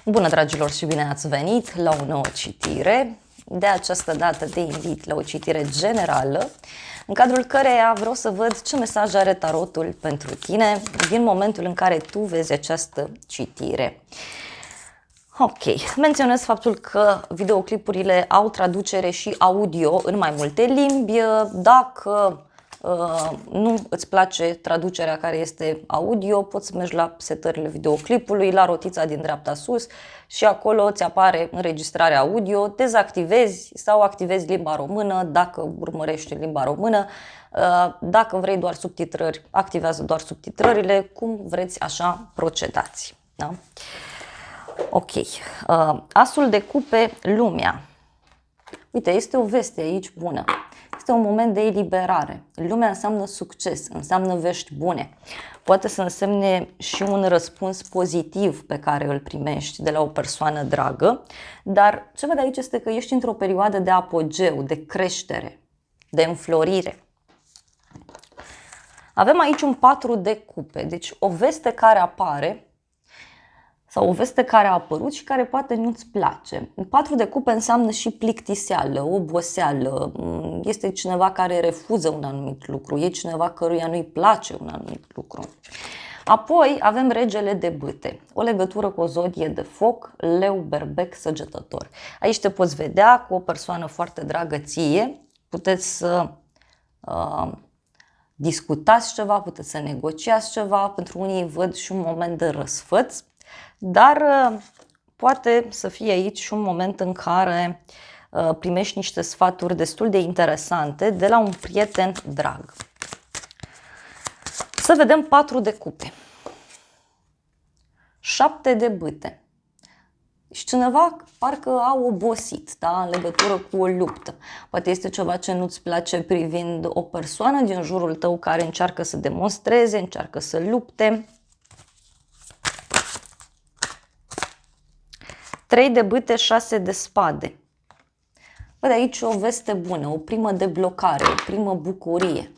Bună, dragilor, și bine ați venit la o nouă citire. De această dată te invit la o citire generală, în cadrul căreia vreau să văd ce mesaj are tarotul pentru tine din momentul în care tu vezi această citire. Ok, menționez faptul că videoclipurile au traducere și audio în mai multe limbi. Dacă nu îți place traducerea care este audio, poți să mergi la setările videoclipului, la rotița din dreapta sus și acolo îți apare înregistrarea audio, dezactivezi sau activezi limba română dacă urmărești limba română. Dacă vrei doar subtitrări, activează doar subtitrările, cum vreți așa procedați. Da? Ok, asul de cupe, lumea. Uite, este o veste aici bună. Este un moment de eliberare. Lumea înseamnă succes, înseamnă vești bune. Poate să însemne și un răspuns pozitiv pe care îl primești de la o persoană dragă, dar ce văd aici este că ești într-o perioadă de apogeu, de creștere, de înflorire. Avem aici un 4 de cupe, deci o veste care apare sau o veste care a apărut și care poate nu-ți place. 4 de cupe înseamnă și plictiseală, oboseală, este cineva care refuză un anumit lucru, e cineva căruia nu-i place un anumit lucru. Apoi avem regele de bâte, o legătură cu o zodie de foc, leu, berbec, săgetător. Aici te poți vedea cu o persoană foarte dragă ție, puteți să discutați ceva, puteți să negociați ceva, pentru unii văd și un moment de răsfăț, dar poate să fie aici și un moment în care primești niște sfaturi destul de interesante de la un prieten drag. Să vedem 4 de cupe. 7 de bâte. Și cineva parcă a obosit, da, în legătură cu o luptă. Poate este ceva ce nu-ți place privind o persoană din jurul tău care încearcă să demonstreze, încearcă să lupte. 3 de bâte, 6 de spade. Văd aici o veste bună, o primă deblocare, o primă bucurie.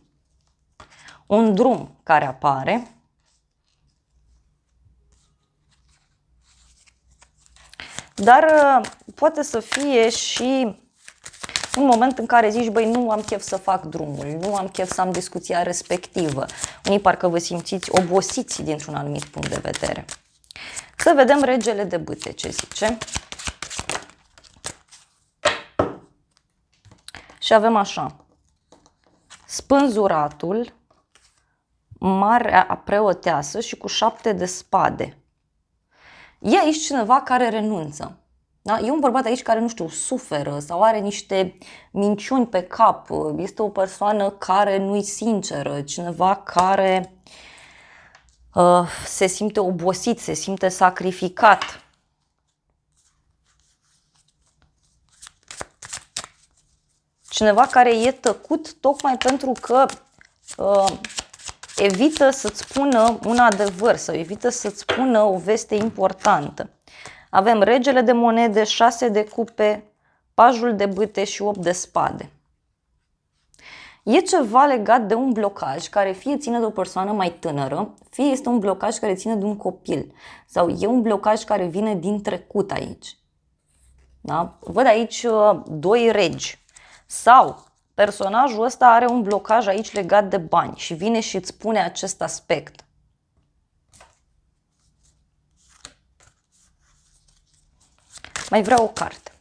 Un drum care apare. Dar poate să fie și un moment în care zici, băi, nu am chef să fac drumul, nu am chef să am discuția respectivă. Unii parcă vă simțiți obosiți dintr-un anumit punct de vedere. Să vedem regele de bâte ce zice. Și avem așa. Spânzuratul, marea preoteasă și cu 7 de spade. E aici cineva care renunță. Da? E un bărbat aici care, nu știu, suferă sau are niște minciuni pe cap. Este o persoană care nu-i sinceră, cineva care se simte obosit, se simte sacrificat. Cineva care e tăcut tocmai pentru că evită să-ți spună un adevăr sau evită să-ți spună o veste importantă. Avem regele de monede, 6 de cupe, pajul de bâte și 8 de spade. E ceva legat de un blocaj care fie ține de o persoană mai tânără, fie este un blocaj care ține de un copil sau e un blocaj care vine din trecut aici. Da? Văd aici 2 regi sau personajul ăsta are un blocaj aici legat de bani și vine și îți spune acest aspect. Mai vreau o carte.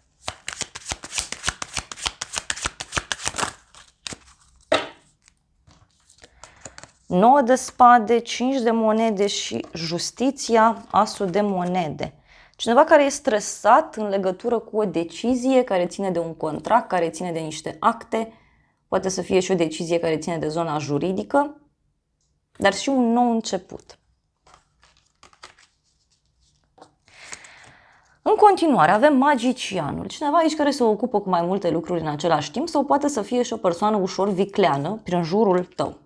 Nouă de spade, 5 de monede și justiția, asul de monede. Cineva care e stresat în legătură cu o decizie care ține de un contract, care ține de niște acte, poate să fie și o decizie care ține de zona juridică, dar și un nou început. În continuare avem magicianul, cineva aici care se ocupă cu mai multe lucruri în același timp sau poate să fie și o persoană ușor vicleană prin jurul tău.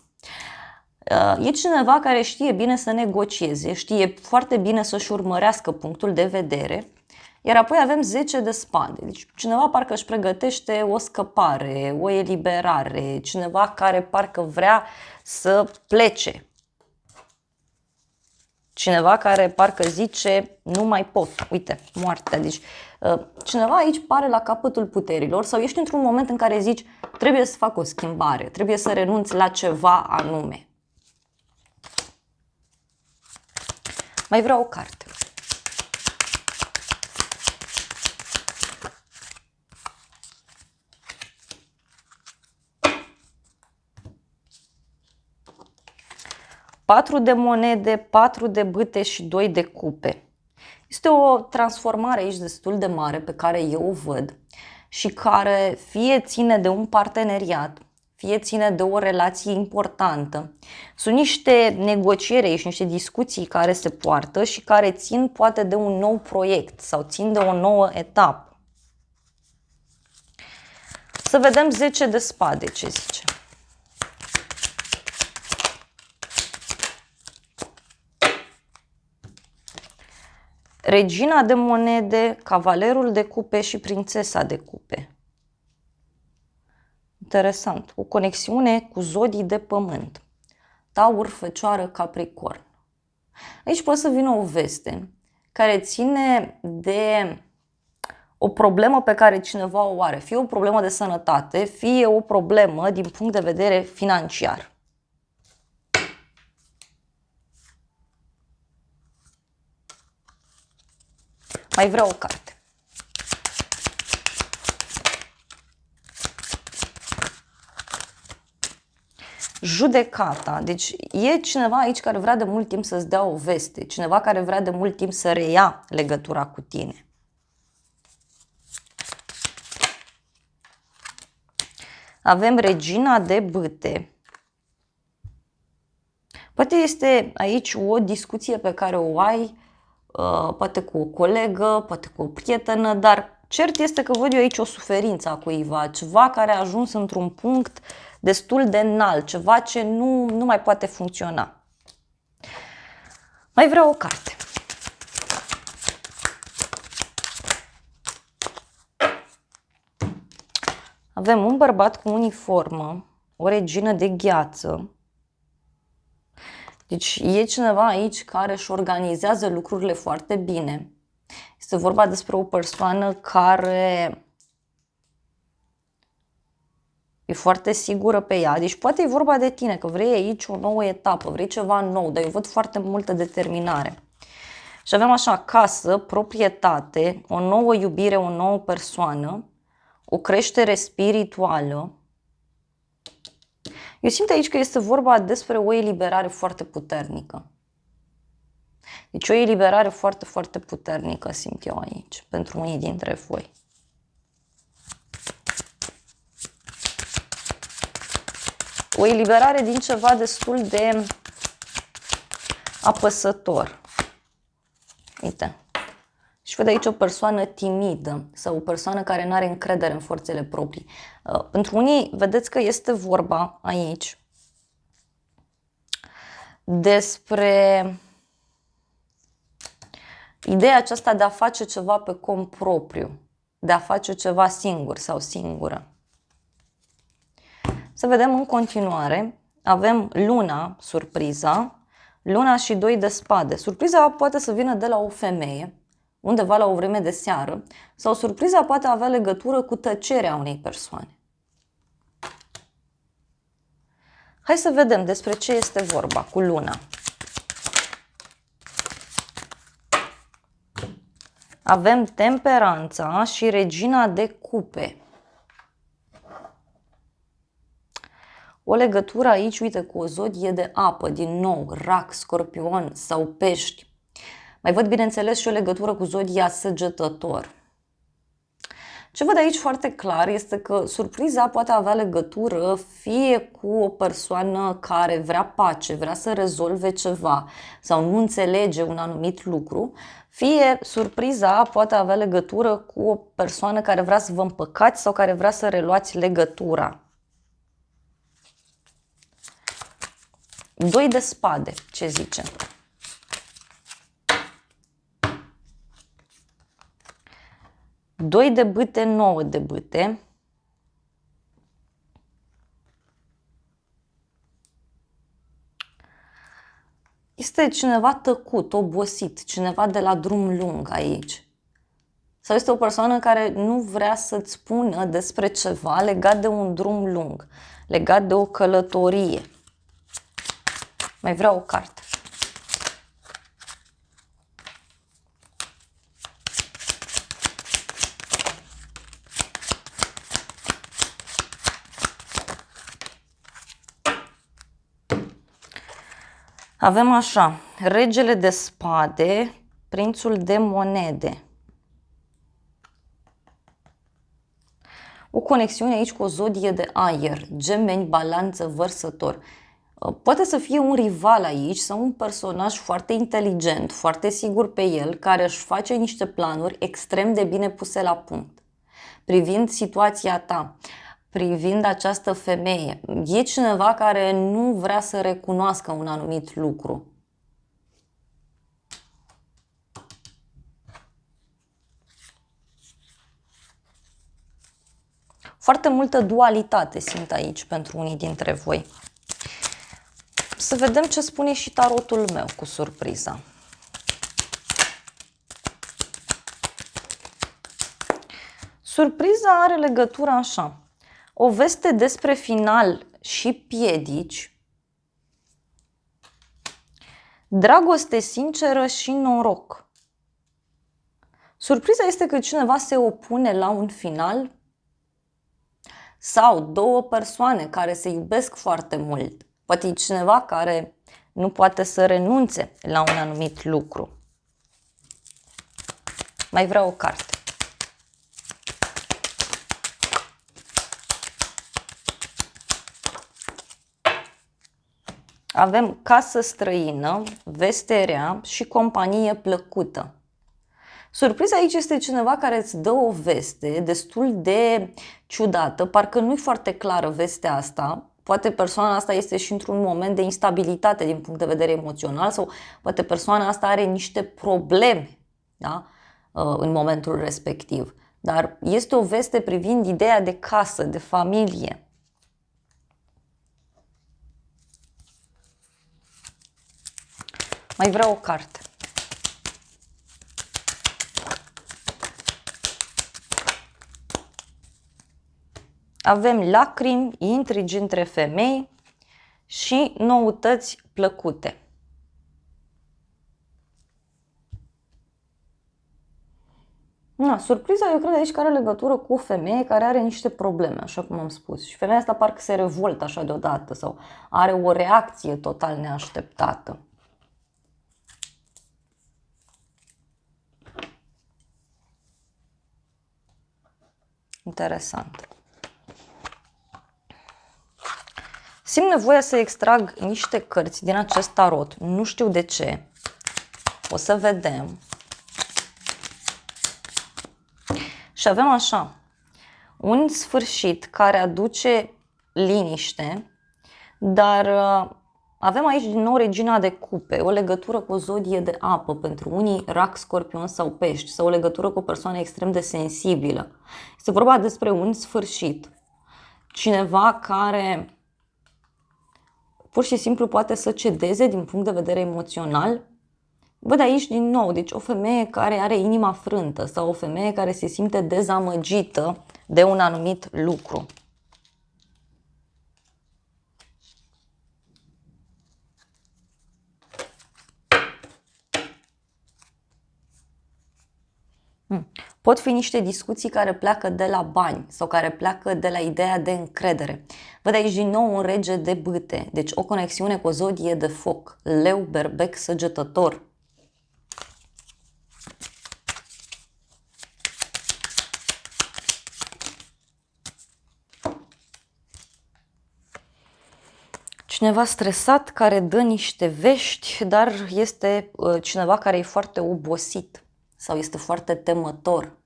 E cineva care știe bine să negocieze, știe foarte bine să-și urmărească punctul de vedere, iar apoi avem 10 de spade. Deci cineva parcă își pregătește o scăpare, o eliberare, cineva care parcă vrea să plece. Cineva care parcă zice, nu mai pot, uite, moartea. Deci cineva aici pare la capătul puterilor sau ești într-un moment în care zici, trebuie să fac o schimbare, trebuie să renunț la ceva anume. Mai vreau o carte. Patru de monede, 4 de bâte și 2 de cupe. Este o transformare aici destul de mare pe care eu o văd și care fie ține de un parteneriat, fie ține de o relație importantă. Sunt niște negocieri aici, niște discuții care se poartă și care țin poate de un nou proiect sau țin de o nouă etapă. Să vedem 10 de spade ce zice. Regina de monede, cavalerul de cupe și prințesa de cupe. Interesant. O conexiune cu zodii de pământ. Taur, Fecioară, Capricorn. Aici poate să vină o veste care ține de o problemă pe care cineva o are. Fie o problemă de sănătate, fie o problemă din punct de vedere financiar. Mai vreau o carte. Judecata. Deci e cineva aici care vrea de mult timp să-ți dea o veste. Cineva care vrea de mult timp să reia legătura cu tine. Avem Regina de bâte. Poate este aici o discuție pe care o ai poate cu o colegă, poate cu o prietenă, dar cert este că văd eu aici o suferință a cuiva, ceva care a ajuns într-un punct destul de înalt, ceva ce nu mai poate funcționa. Mai vreau o carte. Avem un bărbat cu uniformă, o regină de gheață. Deci e cineva aici care își organizează lucrurile foarte bine. Este vorba despre o persoană care e foarte sigură pe ea. Deci poate e vorba de tine, că vrei aici o nouă etapă, vrei ceva nou, dar eu văd foarte multă determinare. Și avem așa, casă, proprietate, o nouă iubire, o nouă persoană, o creștere spirituală. Eu simt aici că este vorba despre o eliberare foarte puternică. Deci o eliberare foarte, foarte puternică simt eu aici, pentru unii dintre voi. O eliberare din ceva destul de apăsător. Uite. Și văd aici o persoană timidă sau o persoană care nu are încredere în forțele proprii. Pentru unii, vedeți că este vorba aici despre ideea aceasta de a face ceva pe cont propriu, de a face ceva singur sau singură. Să vedem în continuare. Avem luna, surpriza, luna și 2 de spade. Surpriza poate să vină de la o femeie, undeva la o vreme de seară, sau surpriza poate avea legătură cu tăcerea unei persoane. Hai să vedem despre ce este vorba cu luna. Avem temperanța și regina de cupe. O legătură aici, uite, cu o zodie de apă, din nou, rac, scorpion sau pești. Mai văd, bineînțeles, și o legătură cu zodia săgetător. Ce văd aici foarte clar este că surpriza poate avea legătură fie cu o persoană care vrea pace, vrea să rezolve ceva sau nu înțelege un anumit lucru, fie surpriza poate avea legătură cu o persoană care vrea să vă împăcați sau care vrea să reluați legătura. 2 de spade, ce zice? Doi de bâte, 9 de bâte. este cineva tăcut, obosit, cineva de la drum lung aici. Sau este o persoană care nu vrea să-ți spună despre ceva legat de un drum lung, legat de o călătorie. Mai vreau o carte. Avem așa, regele de spade, prințul de monede. O conexiune aici cu o zodie de aer, Gemeni, Balanță, Vărsător. Poate să fie un rival aici sau un personaj foarte inteligent, foarte sigur pe el, care își face niște planuri extrem de bine puse la punct. Privind situația ta, privind această femeie, e cineva care nu vrea să recunoască un anumit lucru. Foarte multă dualitate simt aici pentru unii dintre voi. Să vedem ce spune și tarotul meu cu surpriza. Surpriza are legătură așa. O veste despre final și piedici, dragoste sinceră și noroc. Surpriza este că cineva se opune la un final sau două persoane care se iubesc foarte mult. Poate e cineva care nu poate să renunțe la un anumit lucru. Mai vreau o carte. Avem casă străină, veste rea și companie plăcută. Surpriza aici este cineva care îți dă o veste destul de ciudată, parcă nu-i foarte clară vestea asta. Poate persoana asta este și într-un moment de instabilitate din punct de vedere emoțional sau poate persoana asta are niște probleme, da? În momentul respectiv. Dar este o veste privind ideea de casă, de familie. Mai vreau o carte. Avem lacrimi, intrigi între femei și noutăți plăcute. Surpriza, eu cred aici că are legătură cu o femeie care are niște probleme, așa cum am spus. Și femeia asta parcă se revoltă așa deodată sau are o reacție total neașteptată. Interesant. Simt nevoia să extrag niște cărți din acest tarot. Nu știu de ce. O să vedem. Și avem așa. Un sfârșit care aduce liniște, dar avem aici din nou regina de cupe, o legătură cu o zodie de apă, pentru unii rac, scorpion sau pești, sau o legătură cu o persoană extrem de sensibilă. Este vorba despre un sfârșit. Cineva care pur și simplu poate să cedeze din punct de vedere emoțional. Văd aici din nou, deci o femeie care are inima frântă sau o femeie care se simte dezamăgită de un anumit lucru. Pot fi niște discuții care pleacă de la bani sau care pleacă de la ideea de încredere. Văd aici din nou un rege de bâte, deci o conexiune cu o zodie de foc, leu, berbec, săgetător. Cineva stresat care dă niște vești, dar este cineva care e foarte obosit sau este foarte temător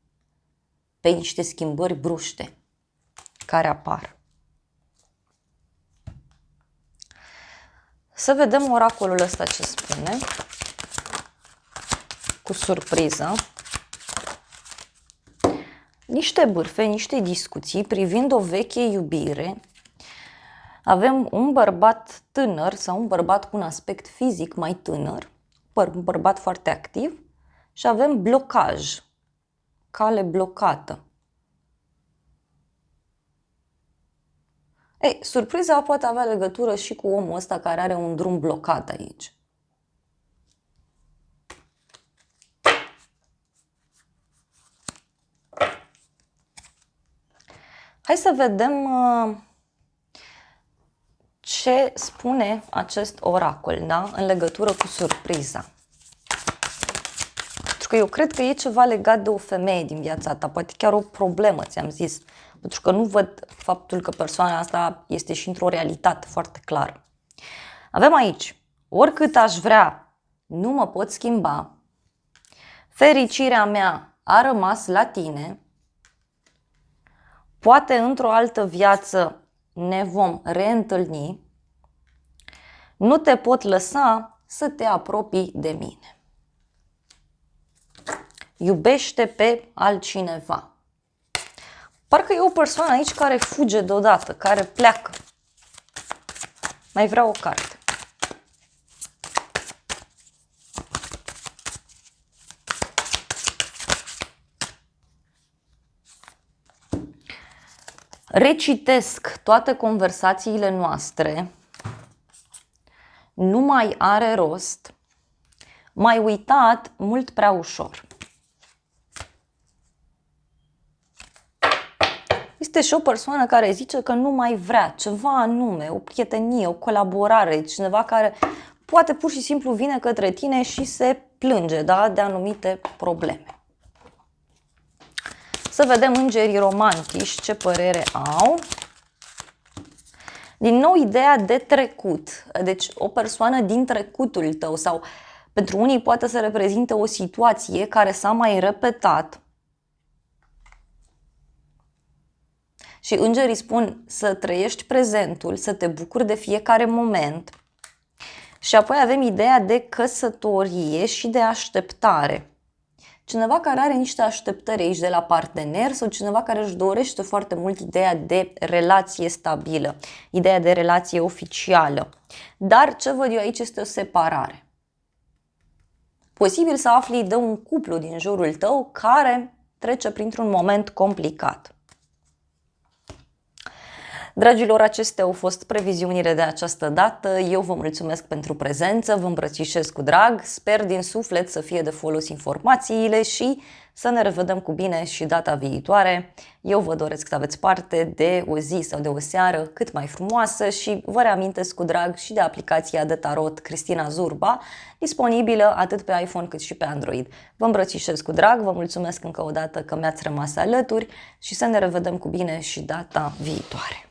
pe niște schimbări bruște care apar. Să vedem oracolul ăsta ce spune, cu surpriză. Niște bârfe, niște discuții privind o veche iubire. Avem un bărbat tânăr sau un bărbat cu un aspect fizic mai tânăr, un bărbat foarte activ, și avem blocaj, cale blocată. Ei, surpriza poate avea legătură și cu omul ăsta care are un drum blocat aici. Hai să vedem ce spune acest oracol, da? În legătură cu surpriza. Pentru că eu cred că e ceva legat de o femeie din viața ta, poate chiar o problemă, ți-am zis. Pentru că nu văd faptul că persoana asta este și într-o realitate foarte clară. Avem aici, oricât aș vrea, nu mă pot schimba, fericirea mea a rămas la tine, poate într-o altă viață ne vom reîntâlni, nu te pot lăsa să te apropii de mine. Iubește pe altcineva. Parcă e o persoană aici care fuge deodată, care pleacă. Mai vreau o carte. Recitesc toate conversațiile noastre, nu mai are rost, m-ai uitat mult prea ușor. Este și o persoană care zice că nu mai vrea ceva anume, o prietenie, o colaborare, cineva care poate pur și simplu vine către tine și se plânge, da, de anumite probleme. Să vedem îngerii romantici ce părere au. Din nou ideea de trecut, deci o persoană din trecutul tău sau pentru unii poate să reprezinte o situație care s-a mai repetat. Și îngerii spun să trăiești prezentul, să te bucuri de fiecare moment. Și apoi avem ideea de căsătorie și de așteptare. Cineva care are niște așteptări aici de la partener sau cineva care își dorește foarte mult ideea de relație stabilă, ideea de relație oficială. Dar ce văd eu aici este o separare. Posibil să afli de un cuplu din jurul tău care trece printr-un moment complicat. Dragilor, acestea au fost previziunile de această dată. Eu vă mulțumesc pentru prezență, vă îmbrățișez cu drag, sper din suflet să fie de folos informațiile și să ne revedem cu bine și data viitoare. Eu vă doresc să aveți parte de o zi sau de o seară cât mai frumoasă și vă reamintesc cu drag și de aplicația de tarot Cristina Zurba, disponibilă atât pe iPhone cât și pe Android. Vă îmbrățișez cu drag, vă mulțumesc încă o dată că mi-ați rămas alături și să ne revedem cu bine și data viitoare.